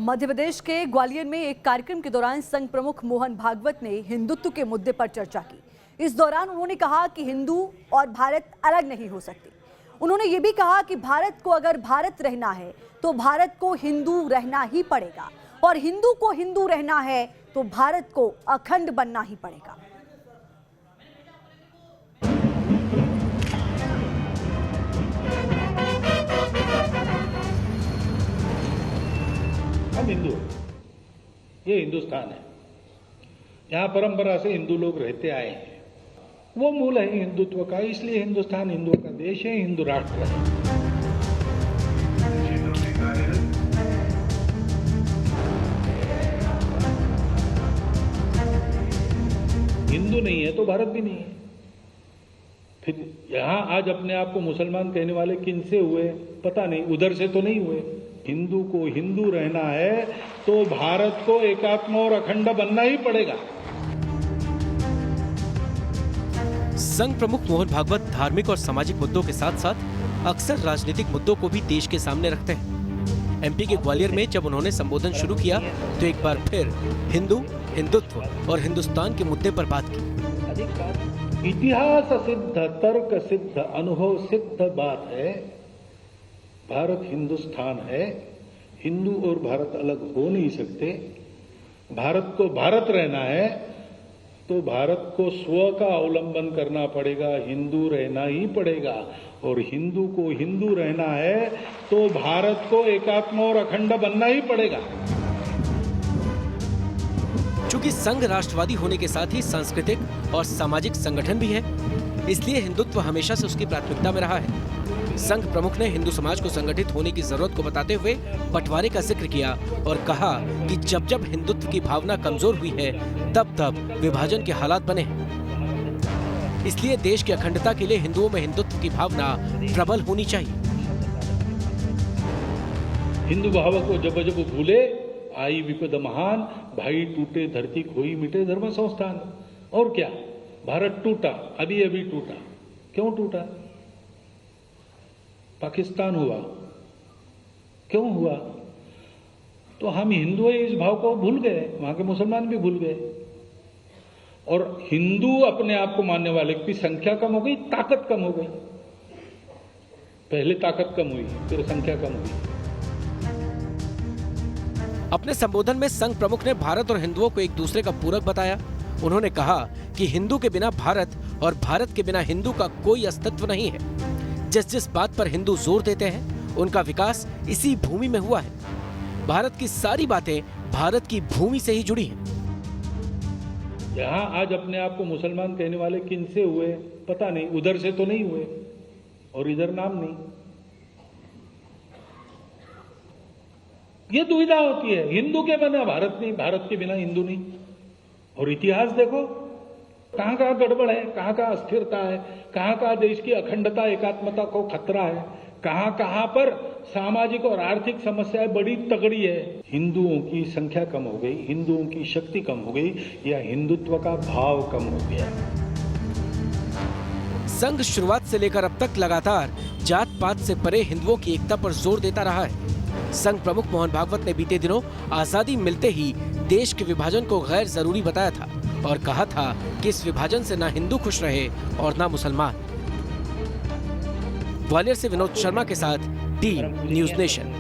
मध्य प्रदेश के ग्वालियर में एक कार्यक्रम के दौरान संघ प्रमुख मोहन भागवत ने हिंदुत्व के मुद्दे पर चर्चा की। इस दौरान उन्होंने कहा कि हिंदू और भारत अलग नहीं हो सकते। उन्होंने ये भी कहा कि भारत को अगर भारत रहना है तो भारत को हिंदू रहना ही पड़ेगा, और हिंदू को हिंदू रहना है तो भारत को अखंड बनना ही पड़ेगा। हम हिंदू, ये हिंदुस्तान है। यहाँ परंपरा से हिंदू लोग रहते आए हैं, वो मूल है हिंदुत्व का। इसलिए हिंदुस्तान हिंदुओं का देश है, हिंदू राष्ट्र है। हिंदू नहीं है तो भारत भी नहीं है। फिर यहाँ आज अपने आप को मुसलमान कहने वाले किन से हुए पता नहीं, उधर से तो नहीं हुए। हिंदू को हिंदू रहना है तो भारत को एकात्म और अखंड बनना ही पड़ेगा। संघ प्रमुख मोहन भागवत धार्मिक और सामाजिक मुद्दों के साथ साथ अक्सर राजनीतिक मुद्दों को भी देश के सामने रखते हैं। एमपी के ग्वालियर में जब उन्होंने संबोधन शुरू किया तो एक बार फिर हिंदू, हिंदुत्व और हिंदुस्तान के मुद्दे पर बात की। इतिहास सिद्ध, तर्क सिद्ध, अनुभव सिद्ध बात है, भारत हिंदुस्तान है। हिंदू और भारत अलग हो नहीं सकते। भारत को भारत रहना है तो भारत को स्व का अवलंबन करना पड़ेगा, हिंदू रहना ही पड़ेगा। और हिंदू को हिंदू रहना है तो भारत को एकात्म और अखंड बनना ही पड़ेगा। चूंकि संघ राष्ट्रवादी होने के साथ ही सांस्कृतिक और सामाजिक संगठन भी है, इसलिए हिंदुत्व हमेशा से उसकी प्राथमिकता में रहा है। संघ प्रमुख ने हिंदू समाज को संगठित होने की जरूरत को बताते हुए बंटवारे का जिक्र किया और कहा कि जब जब हिंदुत्व की भावना कमजोर हुई है तब तब विभाजन के हालात बने हैं। इसलिए देश की अखंडता के लिए हिंदुओं में हिंदुत्व की भावना प्रबल होनी चाहिए। हिंदू भाव को जब जब भूले आई विपद महान, भाई टूटे धरती खोई मिटे धर्म संस्थान। और क्या, भारत टूटा, अभी अभी टूटा। क्यों टूटा? पाकिस्तान हुआ, क्यों हुआ? तो हम हिंदू इस भाव को भूल गए, वहां के मुसलमान भी भूल गए। और हिंदू अपने आप को मानने वाले की संख्या कम हो गई, ताकत कम हो गई। पहले ताकत कम हुई, फिर संख्या कम हुई। अपने संबोधन में संघ प्रमुख ने भारत और हिंदुओं को एक दूसरे का पूरक बताया। उन्होंने कहा कि हिंदू के बिना भारत और भारत के बिना हिंदू का कोई अस्तित्व नहीं है। जिस जिस बात पर हिंदू जोर देते हैं उनका विकास इसी भूमि में हुआ है। भारत की सारी बातें भारत की भूमि से ही जुड़ी हैं। यहाँ आज अपने आप को मुसलमान कहने वाले किन से हुए पता नहीं, उधर से तो नहीं हुए और इधर नाम नहीं। ये दुविधा होती है, हिंदू के बिना भारत नहीं, भारत के बिना हिंदू नहीं। और इतिहास देखो, कहां कहां गड़बड़ है, कहां कहां अस्थिरता है, कहां कहां देश की अखंडता एकात्मता को खतरा है, कहां कहां पर सामाजिक और आर्थिक समस्याएं बड़ी तगड़ी है। हिंदुओं की संख्या कम हो गई, हिंदुओं की शक्ति कम हो गई, या हिंदुत्व का भाव कम हो गया। संघ शुरुआत से लेकर अब तक लगातार जात पात से परे हिंदुओं की एकता पर जोर देता रहा है। संघ प्रमुख मोहन भागवत ने बीते दिनों आजादी मिलते ही देश के विभाजन को गैर जरूरी बताया था और कहा था कि इस विभाजन से ना हिंदू खुश रहे और ना मुसलमान। ग्वालियर से विनोद शर्मा के साथ डी न्यूज़ नेशन।